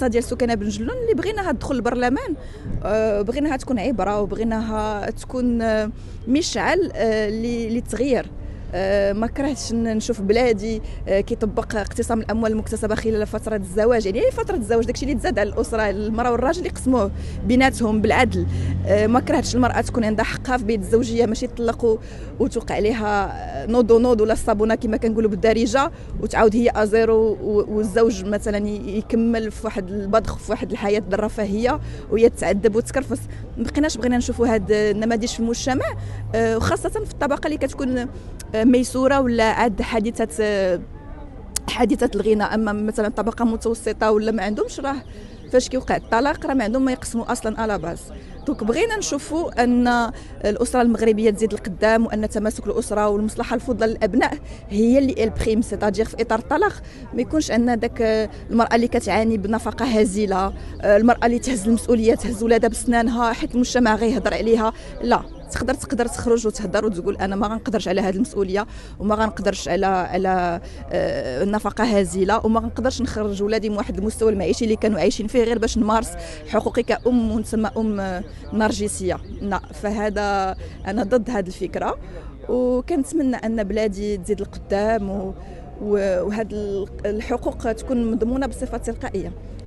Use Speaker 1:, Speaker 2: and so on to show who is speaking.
Speaker 1: القصه ديال سكنه بن جلون اللي بغيناها تدخل البرلمان، بغيناها تكون عبره وبغيناها تكون مشعل للتغيير. ما كرهتش نشوف بلادي كيطبق اقتسام الاموال المكتسبه خلال فتره الزواج، يعني فتره الزواج داكشي اللي تزاد على الاسره، المراه والراجل يقسموه بيناتهم بالعدل. ما كرهتش المراه تكون عندها حقها في بيت الزوجيه، ماشي تطلق وتوقع عليها نوض ولا الصابونه كما كنقولوا بالدارجه، وتعاود هي ازيرو والزوج مثلا يكمل في واحد البذخ في واحد الحياه الرفاهيه وهي تتعذب وتكرفس. ما بقيناش بغينا نشوفوا هاد النماذج في المجتمع، وخاصه في الطبقه اللي كتكون ميسوره ولا عاد حادثه الغنى. اما مثلا طبقه متوسطه ولا ما عندهمش، راه فاش كيوقع الطلاق راه ما عندهم ما يقسموا اصلا على باز. دونك بغينا نشوفوا ان الاسره المغربيه تزيد القدام، وان تماسك الاسره والمصلحه الفضلى للابناء هي اللي البريم، سيتاجير في اطار الطلاق ما يكونش ان داك المراه اللي كتعاني بنفقه هزيله، المراه اللي تهز المسؤوليه تهز ولادها بسنانها حيت المجتمع غيهضر عليها. لا، تقدر تخرج وتهضر وتقول انا ما غنقدرش على هذه المسؤوليه، وما غنقدرش على نفقه هزيله، وما غنقدرش نخرج ولادي من واحد المستوى المعيشي اللي كانوا عايشين فيه غير باش نمارس حقوقي كأم ونسمى ام نرجسيه. لا، فهذا انا ضد هذه الفكره، وكنتمنى ان بلادي تزيد القدام وهذه الحقوق تكون مضمونه بصفه تلقائيه.